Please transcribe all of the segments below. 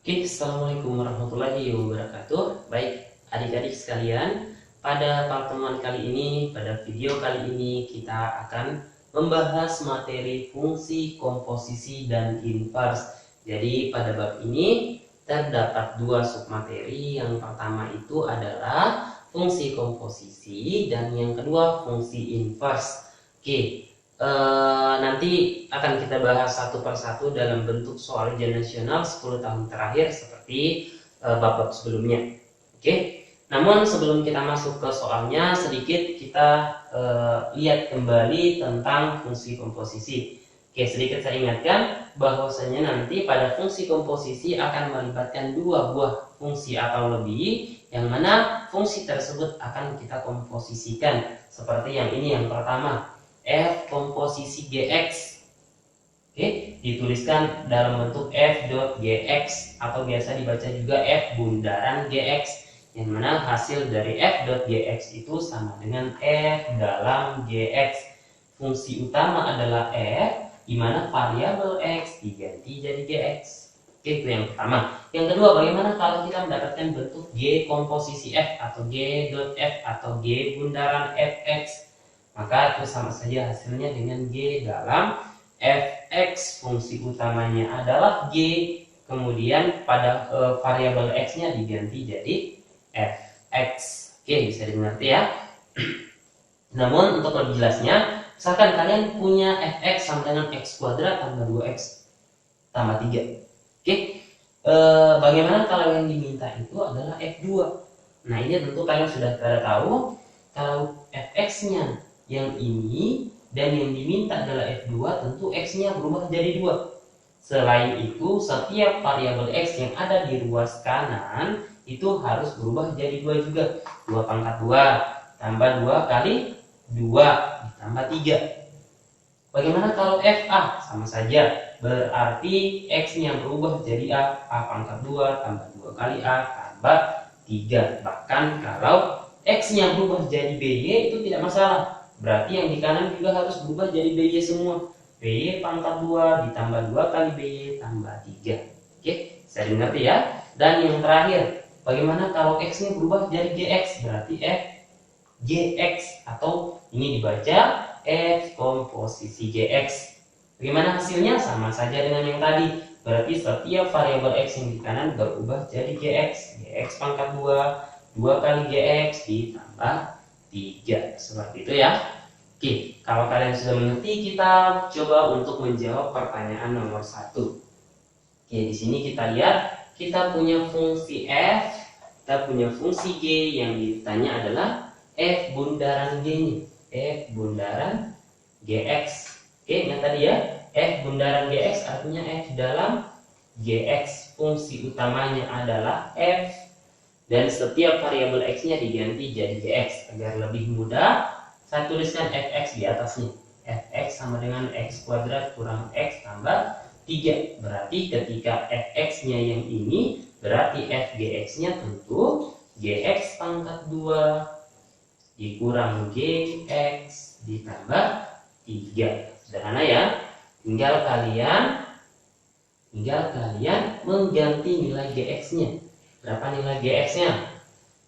Assalamualaikum warahmatullahi wabarakatuh. Baik, adik-adik sekalian, pada pertemuan kali ini, pada video kali ini kita akan membahas materi fungsi, komposisi, dan invers. Jadi pada bab ini terdapat dua submateri. Yang pertama itu adalah fungsi komposisi dan yang kedua fungsi invers. Nanti akan kita bahas satu persatu dalam bentuk soal ujian nasional 10 tahun terakhir seperti bab-bab sebelumnya. Namun sebelum kita masuk ke soalnya, sedikit kita lihat kembali tentang fungsi komposisi. Sedikit saya ingatkan bahwasanya nanti pada fungsi komposisi akan melibatkan dua buah fungsi atau lebih, yang mana fungsi tersebut akan kita komposisikan seperti yang ini. Yang pertama, f komposisi gx. Dituliskan dalam bentuk f dot gx atau biasa dibaca juga f bundaran gx, yang mana hasil dari f dot gx itu sama dengan f dalam gx. Fungsi utama adalah f, di mana variabel x diganti jadi gx. Itu yang pertama. Yang kedua, bagaimana kalau kita mendapatkan bentuk g komposisi f atau g dot f atau g bundaran fx? Maka itu sama saja hasilnya dengan G dalam fx. Fungsi utamanya adalah G, kemudian pada variabel x-nya diganti jadi fx. Bisa dimengerti ya. Namun untuk lebih jelasnya, misalkan kalian punya fx sama dengan x kuadrat tambah 2x tambah 3. Bagaimana kalau yang diminta itu adalah f2? Nah, ini tentu kalian sudah pada tahu kalau fx-nya yang ini dan yang diminta adalah f2, tentu x-nya berubah jadi 2. Selain itu, setiap variabel x yang ada di ruas kanan itu harus berubah jadi 2 juga. 2 pangkat 2 tambah 2 kali 2 ditambah 3. Bagaimana kalau fa? Sama saja, berarti x-nya berubah jadi a pangkat 2 tambah 2 kali a tambah 3. Bahkan kalau x-nya berubah jadi by itu tidak masalah. Berarti yang di kanan juga harus berubah jadi by semua. By pangkat 2 ditambah 2 kali by tambah 3. Saya mengerti ya. Dan yang terakhir, bagaimana kalau x-nya berubah jadi gx? Berarti f gx, atau ini dibaca f komposisi gx. Bagaimana hasilnya? Sama saja dengan yang tadi. Berarti setiap variabel x yang di kanan berubah jadi gx. Gx pangkat 2, 2 kali gx ditambah 3, seperti itu ya. Kalau kalian sudah mengerti, kita coba untuk menjawab pertanyaan nomor 1. Di sini kita lihat kita punya fungsi f, kita punya fungsi g, yang ditanya adalah f bundaran g-nya, f bundaran gx. Ingat tadi ya, f bundaran gx artinya f dalam gx. Fungsi utamanya adalah f, dan setiap variabel x-nya diganti jadi gx. Agar lebih mudah, saya tuliskan fx di atasnya. Fx sama dengan x kuadrat kurang x tambah 3. Berarti ketika fx-nya yang ini, berarti fgx-nya tentu gx pangkat 2 dikurang gx ditambah 3. Sederhana ya. Tinggal kalian mengganti nilai gx-nya. Berapa nilai gx-nya?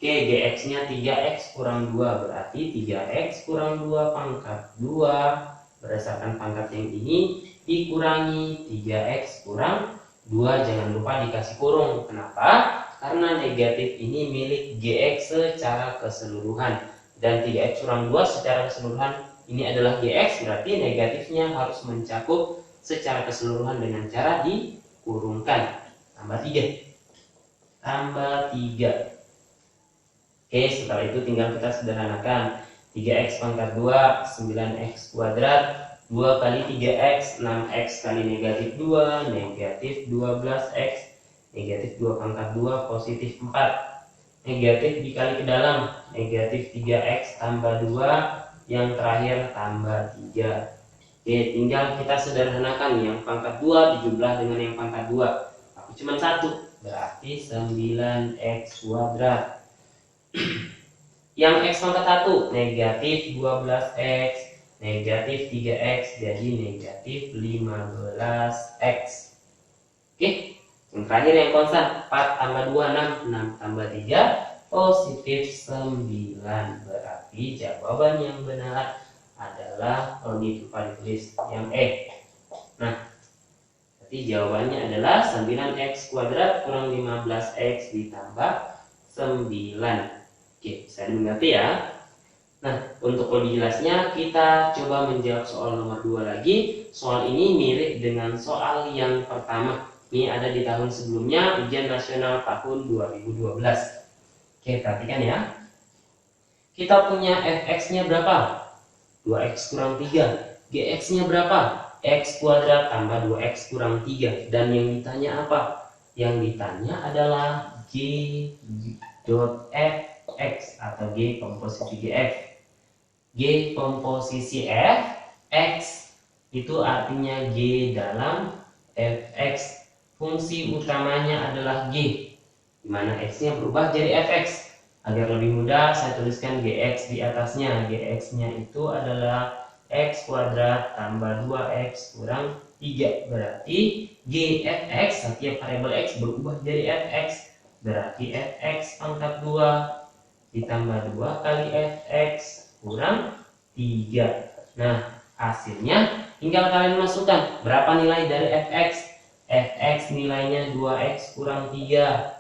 Gx-nya 3x kurang 2, berarti 3x kurang 2 pangkat 2 berdasarkan pangkat yang ini dikurangi 3x kurang 2. Jangan lupa dikasih kurung. Kenapa? Karena negatif ini milik gx secara keseluruhan, dan 3x kurang 2 secara keseluruhan ini adalah gx, berarti negatifnya harus mencakup secara keseluruhan dengan cara dikurungkan. Tambah 3. Setelah itu tinggal kita sederhanakan. 3x pangkat 2 9x kuadrat, 2 kali 3x 6x kali negatif 2 negatif 12x, negatif 2 pangkat 2 positif 4, negatif dikali ke dalam negatif 3x tambah 2, yang terakhir tambah 3. Tinggal kita sederhanakan. Yang pangkat 2 dijumlah dengan yang pangkat 2, tapi cuma 1, berarti 9x kuadrat. Yang x pangkat 1 negatif 12x negatif 3x jadi negatif 15x. Yang terakhir yang konstan, 4 tambah 2, 6, 6 tambah 3, positif 9. Berarti jawaban yang benar adalah, kalau di tempat ditulis yang E. Nah, berarti jawabannya adalah 9x kuadrat kurang 15x ditambah 9. Oke, bisa dimengerti ya. Nah, untuk lebih jelasnya kita coba menjawab soal nomor 2 lagi. Soal ini mirip dengan soal yang pertama. Ini ada di tahun sebelumnya, ujian nasional tahun 2012. Oke, perhatikan ya. Kita punya fx-nya berapa? 2x kurang 3. Gx-nya berapa? X kuadrat tambah 2x kurang 3. Dan yang ditanya apa? Yang ditanya adalah g dot fx atau g komposisi gf. G komposisi f, x itu artinya g dalam fx. Fungsi utamanya adalah g, dimana x-nya berubah jadi fx. Agar lebih mudah saya tuliskan gx di atasnya. Gx-nya itu adalah x kuadrat tambah 2x kurang 3. Berarti gfx, setiap variabel x berubah jadi fx. Berarti fx pangkat 2 ditambah 2 kali fx kurang 3. Nah, hasilnya tinggal kalian masukkan berapa nilai dari fx. Fx nilainya 2x kurang 3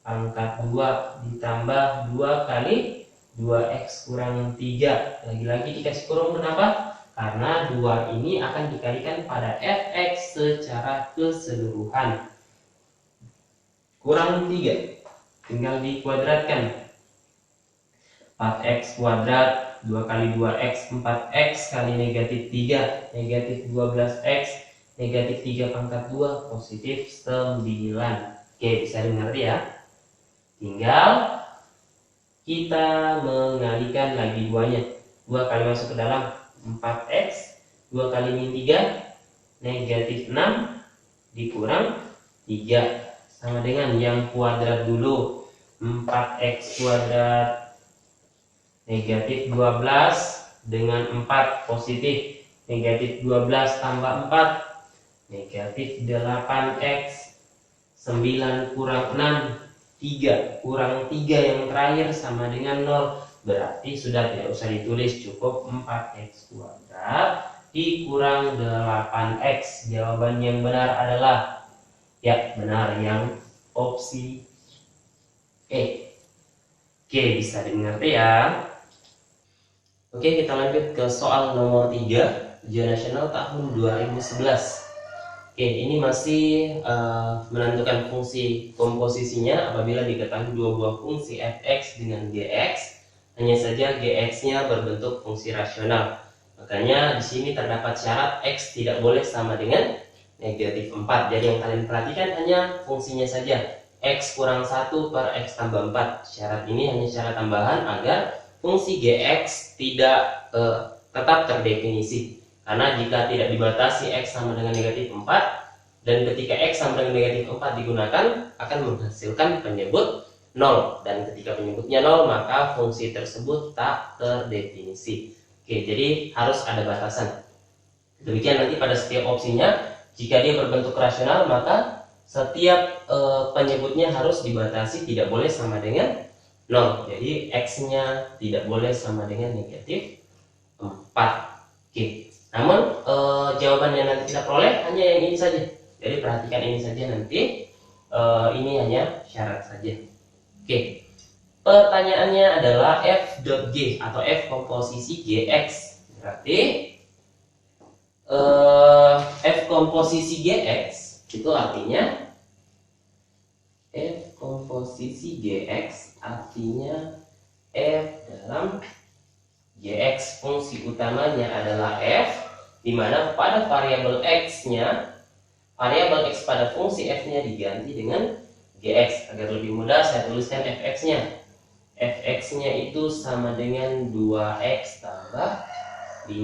pangkat 2 ditambah 2 kali 2x kurang 3. Lagi-lagi dikasih kurung, kenapa? Karena 2 ini akan dikalikan pada fx secara keseluruhan. Kurang 3 tinggal dikuadratkan. 4x kuadrat 2 kali 2x 4x kali negatif 3 negatif 12x negatif 3 pangkat 2 positif 9. Oke, bisa dimengerti ya. Tinggal kita mengalihkan lagi 2-nya. 2 kali masuk ke dalam 4x, 2 kali min 3 negatif 6 dikurang 3 sama dengan yang kuadrat dulu. 4x kuadrat negatif 12 dengan 4 positif negatif 12 tambah 4 negatif 8x. 9 kurang 6 3 kurang 3 yang terakhir sama dengan 0. Berarti sudah tidak usah ditulis, cukup 4x kuadrat dikurang 8x. Jawaban yang benar adalah, ya benar, yang opsi E. Oke, bisa dimengerti ya. Oke, kita lanjut ke soal nomor 3, ujian nasional tahun 2011. Oke, ini masih menentukan fungsi komposisinya apabila diketahui dua buah fungsi fx dengan gx. Hanya saja gx-nya berbentuk fungsi rasional. Makanya di sini terdapat syarat x tidak boleh sama dengan negatif 4. Jadi yang kalian perhatikan hanya fungsinya saja. X kurang 1 per x tambah 4. Syarat ini hanya syarat tambahan agar fungsi gx tidak tetap terdefinisi. Karena jika tidak dibatasi x sama dengan negatif 4, dan ketika x sama dengan negatif 4 digunakan, akan menghasilkan penyebut 0. Dan ketika penyebutnya 0, maka fungsi tersebut tak terdefinisi. Oke, jadi harus ada batasan. Demikian nanti pada setiap opsinya, jika dia berbentuk rasional, maka setiap penyebutnya harus dibatasi, tidak boleh sama dengan 0. Jadi x-nya tidak boleh sama dengan negatif 4. Oke. Namun jawaban yang nanti kita peroleh hanya yang ini saja. Jadi perhatikan ini saja nanti. Ini hanya syarat saja. Oke. Pertanyaannya adalah f.g atau f komposisi gx. Berarti f komposisi gx itu artinya f komposisi gx artinya f dalam gx. Fungsi utamanya adalah f, di mana pada variabel x-nya, variabel x pada fungsi f-nya diganti dengan gx. Agar lebih mudah saya tuliskan fx-nya. Fx-nya itu sama dengan 2x tambah 5.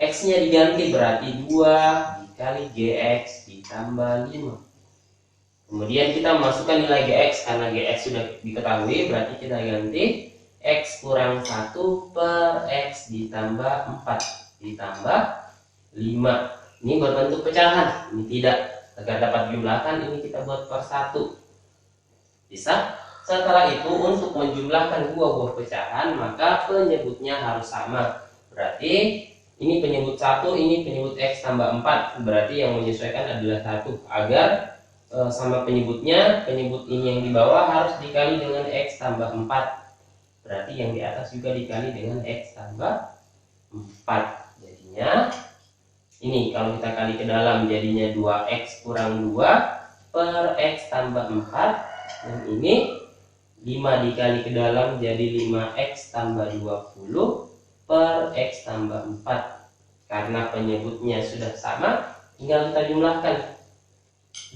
X-nya diganti berarti 2 dikali gx ditambah 5. Kemudian kita masukkan nilai gx, karena gx sudah diketahui, berarti kita ganti x kurang 1 per x ditambah 4 ditambah 5. Ini berbentuk pecahan, ini tidak. Agar dapat dijumlahkan, ini kita buat per 1. Bisa? Setelah itu untuk menjumlahkan dua buah pecahan, maka penyebutnya harus sama. Berarti ini penyebut 1, ini penyebut X tambah 4. Berarti yang menyesuaikan adalah 1. Agar sama penyebutnya, penyebut ini yang di bawah harus dikali dengan X tambah 4. Berarti yang di atas juga dikali dengan X tambah 4. Jadinya ini kalau kita kali ke dalam jadinya 2X kurang 2 per X tambah 4. Dan ini 5 dikali ke dalam jadi 5X tambah 20 per X tambah 4. Karena penyebutnya sudah sama, tinggal kita jumlahkan.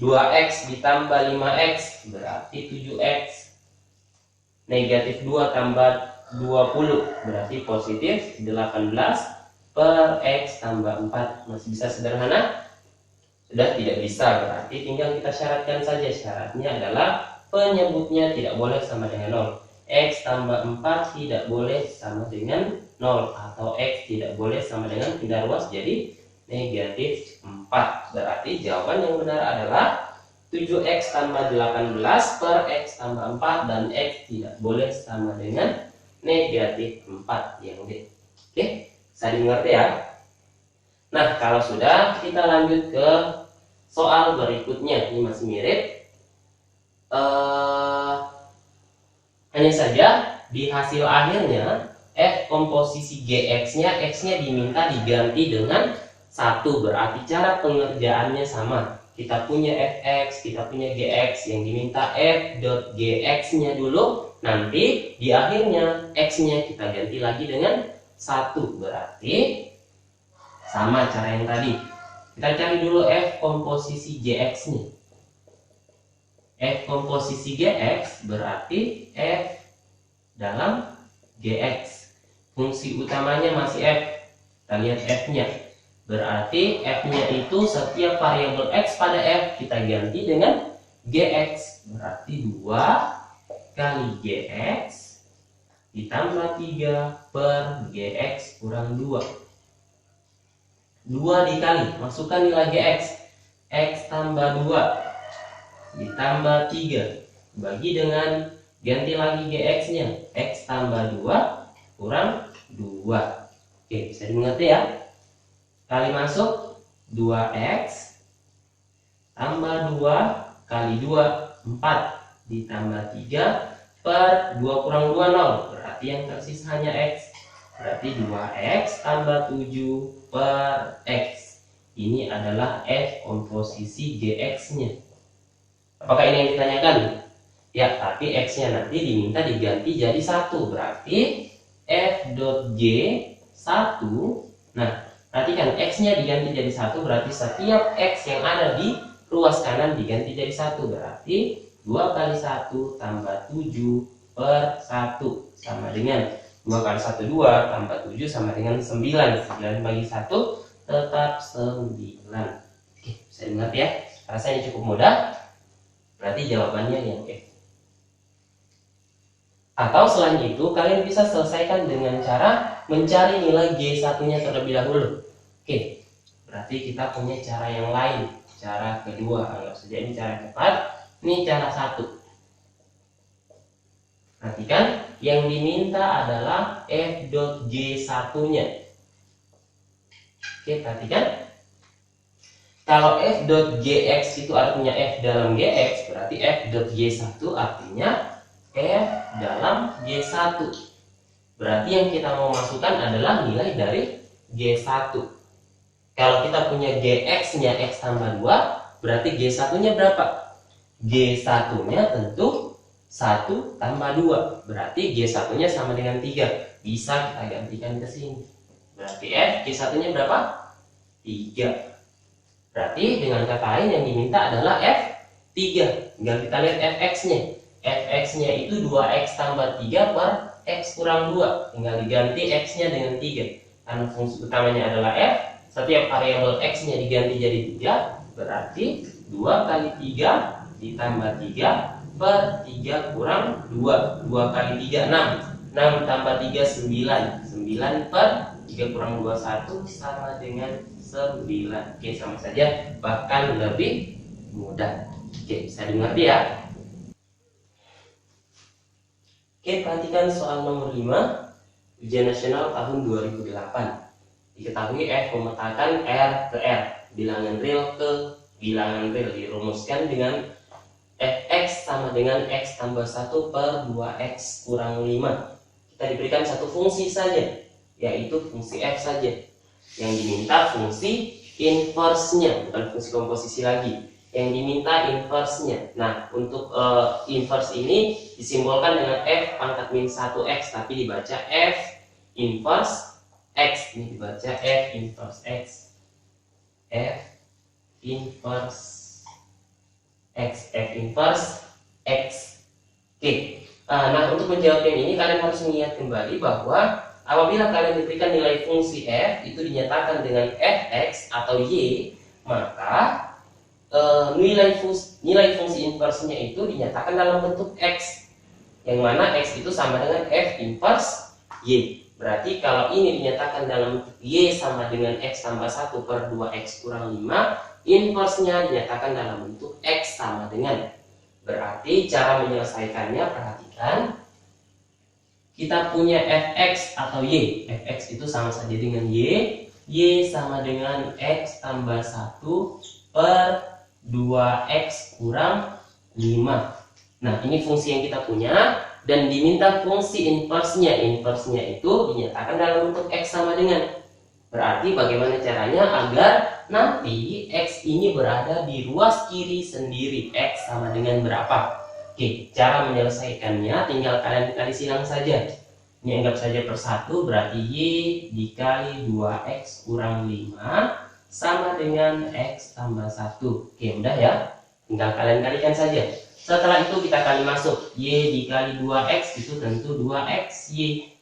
2X ditambah 5X berarti 7X. Negatif 2 tambah 20 berarti positif 18 per X tambah 4. Masih bisa sederhana? Sudah tidak bisa, berarti tinggal kita syaratkan saja. Syaratnya adalah penyebutnya tidak boleh sama dengan 0. X tambah 4 tidak boleh sama dengan 0. Atau X tidak boleh sama dengan pindah ruas jadi negatif 4. Berarti jawaban yang benar adalah 7X tambah 18 per X tambah 4. Dan X tidak boleh sama dengan negatif 4 yang D. Oke, bisa dimengerti ya? Nah, kalau sudah, kita lanjut ke soal berikutnya. Ini masih mirip. Hanya saja di hasil akhirnya F komposisi GX-nya, X-nya diminta diganti dengan 1. Berarti cara pengerjaannya sama. Kita punya Fx, kita punya Gx. Yang diminta F dot Gx-nya dulu. Nanti di akhirnya X-nya kita ganti lagi dengan 1. Berarti sama cara yang tadi. Kita cari dulu F komposisi Gx-nya. F komposisi Gx berarti F dalam Gx. Fungsi utamanya masih F. Kita lihat F-nya. Berarti F-nya itu setiap variabel X pada F kita ganti dengan Gx. Berarti 2 kali Gx ditambah 3 per Gx kurang 2. 2 dikali, masukkan nilai Gx. X tambah 2 ditambah 3 bagi dengan ganti lagi Gx-nya. X tambah 2 kurang 2. Oke, bisa dimengerti ya? Kali masuk 2X tambah 2 kali 2 4 ditambah 3 per 2 kurang 2 0. Berarti yang tersisa hanya X. Berarti 2X tambah 7 per X. Ini adalah F komposisi Gx-nya. Apakah ini yang ditanyakan? Ya, tapi X-nya nanti diminta diganti jadi 1. Berarti F dot G 1. Nah, perhatikan X-nya diganti jadi 1. Berarti setiap X yang ada di ruas kanan diganti jadi 1. Berarti 2 kali 1 tambah 7 per 1 sama dengan 2 kali 1 2 tambah 7 sama dengan 9. 9 bagi 1 tetap 9. Oke, bisa dimengerti ya? Rasanya cukup mudah. Berarti jawabannya yang F. Atau selain itu kalian bisa selesaikan dengan cara mencari nilai G1-nya terlebih dahulu. Oke, berarti kita punya cara yang lain. Cara kedua, anggap saja ini cara cepat. Ini cara 1. Perhatikan, yang diminta adalah F dot G1-nya. Oke, perhatikan. Kalau F dot Gx itu artinya F dalam Gx, berarti F dot G1 artinya F dalam G1. Berarti yang kita mau masukkan adalah nilai dari G1. Kalau kita punya Gx-nya X tambah 2, berarti G1-nya berapa? G1-nya tentu 1 tambah 2. Berarti G1-nya sama dengan 3. Bisa kita gantikan ke sini. Berarti F G1-nya berapa? 3. Berarti dengan kata lain yang diminta adalah F3. Tinggal kita lihat Fx-nya. Fx-nya itu 2x tambah 3 per x kurang 2. Tinggal diganti x-nya dengan 3. Karena fungsi utamanya adalah f, setiap variabel x-nya diganti jadi 3. Berarti 2 kali 3 ditambah 3 per 3 kurang 2. 2 kali 3 6. 6 tambah 3 9. 9 per 3 kurang 2 1 sama dengan 9. Oke, sama saja, bahkan lebih mudah. Oke, bisa dimengerti ya. Oke, perhatikan soal nomor 5 ujian nasional tahun 2008. Diketahui F memetakan R ke R, bilangan real ke bilangan real, dirumuskan dengan Fx sama dengan X tambah 1 per 2X kurang 5. Kita diberikan satu fungsi saja, yaitu fungsi F saja. Yang diminta fungsi inverse-nya, bukan fungsi komposisi lagi. Yang diminta inverse-nya. Nah, untuk inverse ini disimbolkan dengan F pangkat min 1X, tapi dibaca F inverse X. Ini dibaca F inverse X. F inverse X. F inverse X. Oke. Nah, untuk menjawab yang ini kalian harus mengingat kembali bahwa apabila kalian diberikan nilai fungsi F itu dinyatakan dengan Fx atau Y, maka nilai fungsi inverse-nya itu dinyatakan dalam bentuk X, yang mana X itu sama dengan F inverse Y. Berarti kalau ini dinyatakan dalam bentuk Y sama dengan X tambah 1 per 2X kurang 5, inverse-nya dinyatakan dalam bentuk X sama dengan. Berarti cara menyelesaikannya, perhatikan, kita punya Fx atau Y. Fx itu sama saja dengan Y. Y sama dengan X tambah 1 per 2X kurang 5. Nah, ini fungsi yang kita punya. Dan diminta fungsi inverse-nya. Inverse-nya itu dinyatakan dalam bentuk X sama dengan. Berarti bagaimana caranya agar nanti X ini berada di ruas kiri sendiri. X sama dengan berapa? Oke, cara menyelesaikannya tinggal kalian kali silang saja. Ini anggap saja per 1, berarti Y dikali 2X kurang 5 sama dengan X tambah 1. Oke, mudah ya. Tinggal kalian kalikan saja. Setelah itu kita kali masuk. Y dikali 2X itu tentu 2X Y.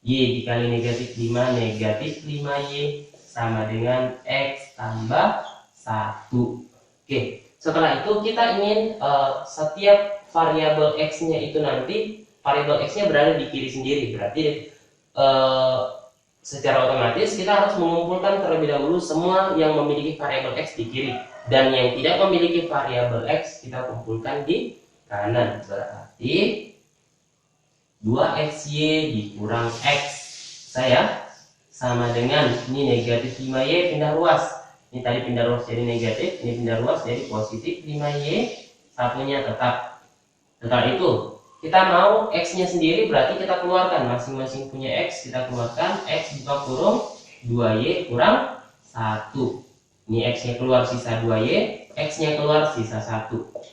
Y dikali negatif 5, negatif 5Y sama dengan X tambah 1. Oke, setelah itu kita ingin setiap variabel X-nya itu nanti, variabel X-nya berada di kiri sendiri. Berarti secara otomatis kita harus mengumpulkan terlebih dahulu semua yang memiliki variabel X di kiri. Dan yang tidak memiliki variabel X kita kumpulkan di kanan. Berarti 2XY dikurang X saya sama dengan, ini negatif 5Y pindah ruas. Ini tadi pindah ruas jadi negatif, ini pindah ruas jadi positif 5Y. Satunya tetap. Setelah itu kita mau X-nya sendiri, berarti kita keluarkan. Masing-masing punya X, kita keluarkan. X buka kurung 2Y kurang 1. Ini X-nya keluar sisa 2Y, X-nya keluar sisa 1.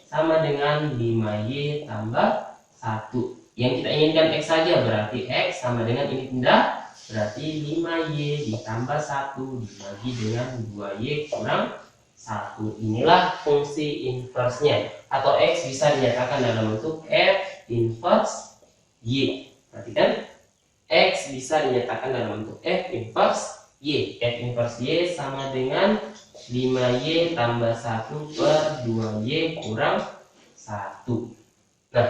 Sama dengan 5Y tambah 1. Yang kita inginkan X saja, berarti X sama dengan ini pindah, berarti 5Y ditambah 1 dibagi dengan 2Y kurang 1. Inilah fungsi inverse-nya. Atau X bisa dinyatakan dalam bentuk F inverse Y. Perhatikan, X bisa dinyatakan dalam bentuk F inverse Y. F inverse Y sama dengan 5Y tambah 1 per 2Y kurang 1. Nah,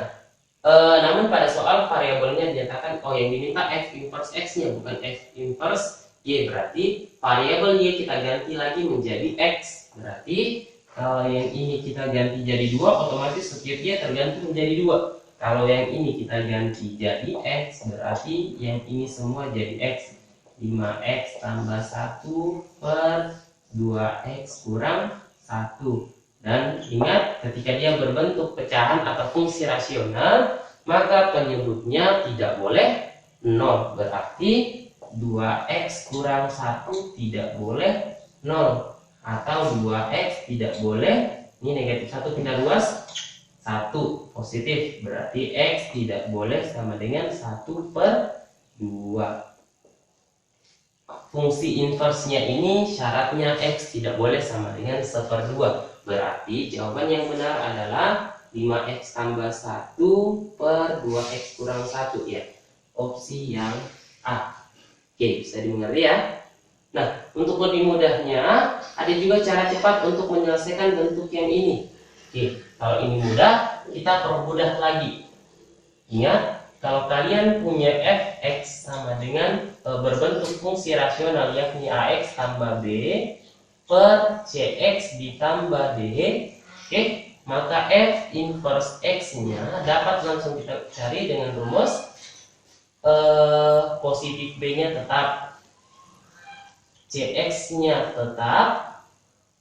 namun pada soal variabelnya dinyatakan, yang diminta F inverse X-nya, bukan F inverse Y. Berarti variabel Y kita ganti lagi menjadi X. Berarti kalau yang ini kita ganti jadi 2, otomatis setiap Y terganti menjadi 2. Kalau yang ini kita ganti jadi X, berarti yang ini semua jadi X. 5X tambah 1 per 2X kurang 1. Dan ingat, ketika dia berbentuk pecahan atau fungsi rasional, maka penyebutnya tidak boleh 0. Berarti 2X kurang 1 tidak boleh 0. Atau 2X tidak boleh, ini negatif 1 pindah ruas, 1 positif. Berarti X tidak boleh sama dengan 1 per 2. Fungsi inverse-nya ini syaratnya X tidak boleh sama dengan 1/2. Berarti jawaban yang benar adalah 5X tambah 1 per 2X kurang 1 ya. Opsi yang A. Oke, bisa dimengerti ya. Nah, untuk lebih mudahnya ada juga cara cepat untuk menyelesaikan bentuk yang ini. Oke, kalau ini mudah, kita permudah lagi. Ingat, kalau kalian punya Fx sama dengan berbentuk fungsi rasional, yakni Ax tambah B per Cx ditambah D. Oke, maka F inverse X-nya dapat langsung kita cari dengan rumus positif B-nya tetap, CX-nya tetap,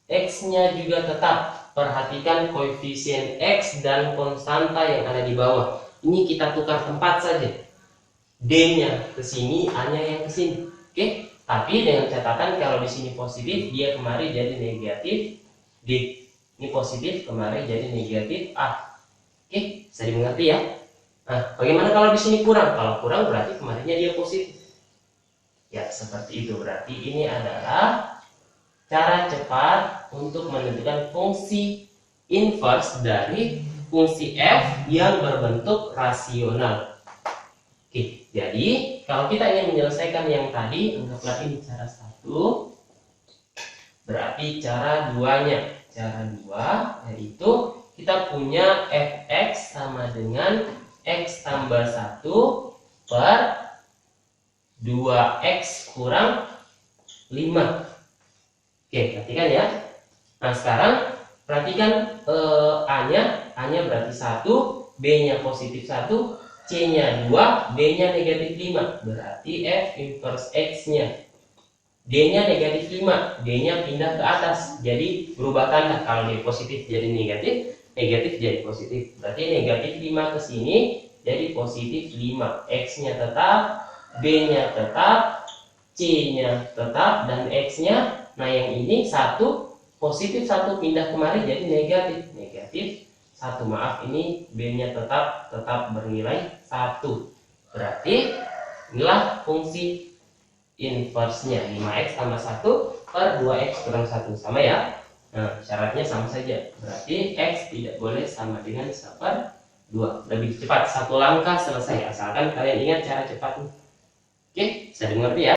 X-nya juga tetap. Perhatikan koefisien X dan konstanta yang ada di bawah. Ini kita tukar tempat saja. D-nya ke sini, A-nya yang ke sini. Oke, tapi dengan catatan kalau di sini positif, dia kemari jadi negatif D. Ini positif, kemari jadi negatif A. Oke, bisa dimengerti ya? Nah, bagaimana kalau di sini kurang? Kalau kurang berarti kemarinnya dia positif. Ya, seperti itu. Berarti ini adalah cara cepat untuk menentukan fungsi inverse dari fungsi f yang berbentuk rasional. Oke, jadi kalau kita ingin menyelesaikan yang tadi, anggaplah ini cara 1, berarti cara 2-nya. Cara 2 yaitu kita punya fx sama dengan x tambah 1 per 2x kurang 5. Oke, perhatikan ya. Nah, sekarang perhatikan A-nya berarti 1, B-nya positif 1, C-nya 2, D-nya negatif 5. Berarti F inverse X-nya. D-nya negatif 5, D-nya pindah ke atas. Jadi berubah tanda. Kalau dia positif jadi negatif, negatif jadi positif. Berarti negatif 5 ke sini jadi positif 5. X-nya tetap, B-nya tetap, C-nya tetap, dan X-nya. Nah, yang ini 1 positif 1 pindah kemari jadi negatif. Negatif 1, maaf, ini B-nya tetap bernilai 1. Berarti inilah fungsi inverse-nya, 5x tambah 1 per 2x kurang 1. Sama ya? Nah, syaratnya sama saja. Berarti x tidak boleh sama dengan 1/2. Lebih cepat, 1 langkah selesai. Asalkan kalian ingat cara cepatnya. Oke, bisa dimengerti ya?